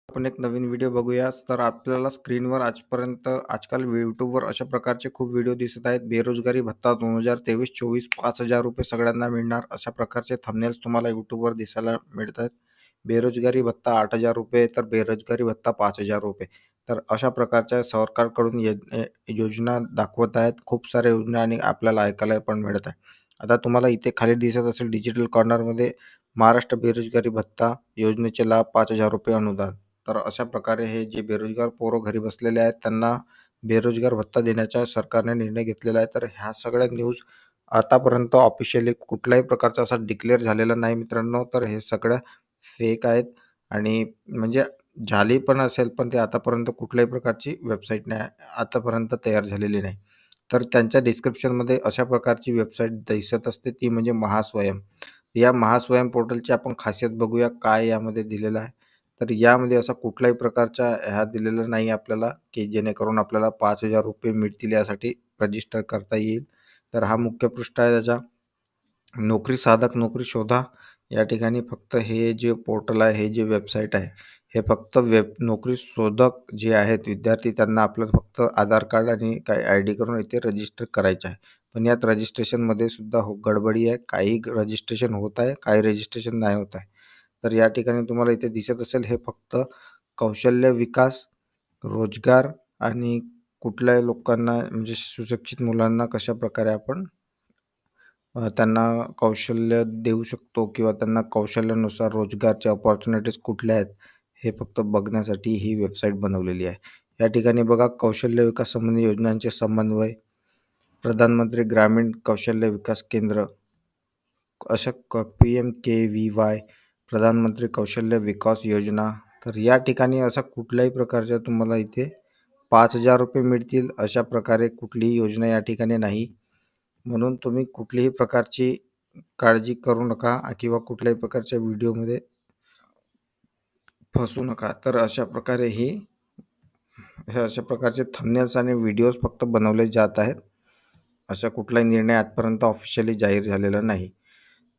आपण एक नवीन व्हिडिओ बघूया. तर आपल्याला स्क्रीनवर आजकाल YouTubeवर अशा प्रकारचे खूप व्हिडिओ दिसत आहेत. बेरोजगारी भत्ता 2023-24 ₹5,000 सगळ्यांना मिळणार, अशा प्रकारचे थंबनेल्स तुम्हाला YouTubeवर दिसायला मिळत आहेत. बेरोजगारी भत्ता ₹8,000 तर बेरोजगारी भत्ता ₹5,000. तर अशा प्रकारच्या सरकारकडून योजना दाखवत आहेत. खूप साऱ्या योजना आणि आपल्याला ऐकायला पण मिळत आहे. आता तुम्हाला इथे खाली दिसत असेल डिजिटल कॉर्नरमध्ये महाराष्ट्र बेरोजगारी भत्ता योजनेचे लाभ ₹5,000 अनुदान. तर अशा प्रकारे हे जे बेरोजगार पोरं घरी बसलेले आहेत त्यांना बेरोजगार भत्ता देण्याचा सरकारने निर्णय घेतलेला आहे. तर ह्या सगळ्या न्यूज आतापर्यंत ऑफिशियली कुठल्याही प्रकारचा असा डिक्लेअर झालेला नाही मित्रांनो. तर हे सगळ्या फेक आहेत आणि म्हणजे झाली पण असेल पण ते आतापर्यंत कुठल्याही प्रकारची वेबसाईट नाही आतापर्यंत तयार झालेली नाही. तर त्यांच्या डिस्क्रिप्शनमध्ये अशा प्रकारची वेबसाईट दिसत असते, ती म्हणजे महास्वयं. या महास्वयं पोर्टलची आपण खासियत बघूया काय यामध्ये दिलेलं आहे. तर यामध्ये असा कुठल्याही प्रकारचा ह्या दिलेला नाही आपल्याला, की जेणेकरून आपल्याला ₹5,000 मिळतील यासाठी रजिस्टर करता येईल. तर हा मुख्य पृष्ठ आहे त्याचा. नोकरी साधक नोकरी शोधा. या ठिकाणी फक्त हे जे पोर्टल आहे, हे जे वेबसाईट आहे, हे फक्त नोकरी शोधक जे आहेत विद्यार्थी त्यांना आपलं फक्त आधार कार्ड आणि काही ID करून इथे रजिस्टर करायचं आहे. पण यात रजिस्ट्रेशनमध्ये सुद्धा गडबडी आहे. काही रजिस्ट्रेशन होत आहे, काही रजिस्ट्रेशन नाही होत आहे. तर या ठिकाणी तुम्हाला इथे दिसत असेल हे फक्त कौशल्य विकास, रोजगार आणि कुठल्याही लोकांना म्हणजे सुशिक्षित मुलांना कशाप्रकारे आपण त्यांना कौशल्य देऊ शकतो किंवा त्यांना कौशल्यानुसार रोजगारच्या अपॉर्च्युनिटीज कुठल्या आहेत, हे फक्त बघण्यासाठी ही वेबसाईट बनवलेली आहे. या ठिकाणी बघा कौशल्य विकास संबंधी योजनांचे समन्वय, प्रधानमंत्री ग्रामीण कौशल्य विकास केंद्र, अशा PMKVY, प्रधानमंत्री कौशल्य विकास योजना. तर या ठिकाणी असा कुठल्याही प्रकारच्या तुम्हाला इथे ₹5,000 मिळतील अशा प्रकारे कुठलीही योजना या ठिकाणी नाही. म्हणून तुम्ही कुठलीही प्रकारची काळजी करू नका किंवा कुठल्याही प्रकारच्या व्हिडिओमध्ये फसू नका. तर अशा प्रकारे हे अशा प्रकारचे थंबनेल्स आणि व्हिडिओज फक्त बनवले जात आहेत. असा कुठलाही निर्णय आजपर्यंत ऑफिशियली जाहीर झालेला नाही.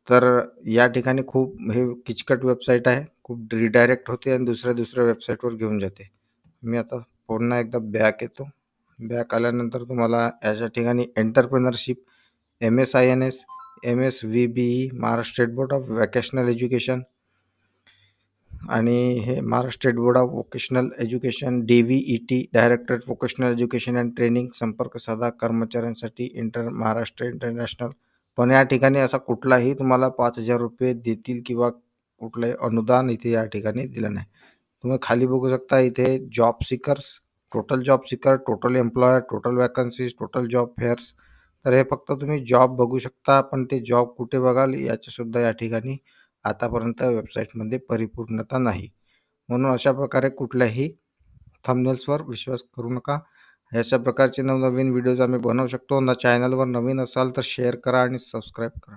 तर या ठिकाणी खूप हे किचकट वेबसाईट आहे. खूप रिडायरेक्ट होते आणि दुसऱ्या वेबसाईटवर घेऊन जाते. मी आता पुन्हा एकदा बॅक येतो. बॅक आल्यानंतर तुम्हाला याच्या ठिकाणी entrepreneurship, MSINS, MSVBE, Maharashtra state board of vocational education आणि हे Maharashtra state board of vocational education, DVET, directorate vocational education and training, संपर्क साधा कर्मचाऱ्यांसाठी महाराष्ट्र इंटरनॅशनल. पण या ठिकाणी असा कुठलाही तुम्हाला ₹5,000 देतील किंवा कुठलंही अनुदान इथे या ठिकाणी दिलं नाही. तुम्ही खाली बघू शकता इथे job seekers, total job seeker, total employer, total vacancies, total job fares. तर हे फक्त तुम्ही जॉब बघू शकता, पण ते जॉब कुठे बघाल याचीसुद्धा या ठिकाणी आतापर्यंत वेबसाईटमध्ये परिपूर्णता नाही. म्हणून अशा प्रकारे कुठल्याही थंबनेल्सवर विश्वास करू नका. अशा प्रकारचे नवनवीन व्हिडिओज आम्ही बनवू शकतो. चॅनलवर नवीन असाल तर शेअर करा आणि सबस्क्राईब करा.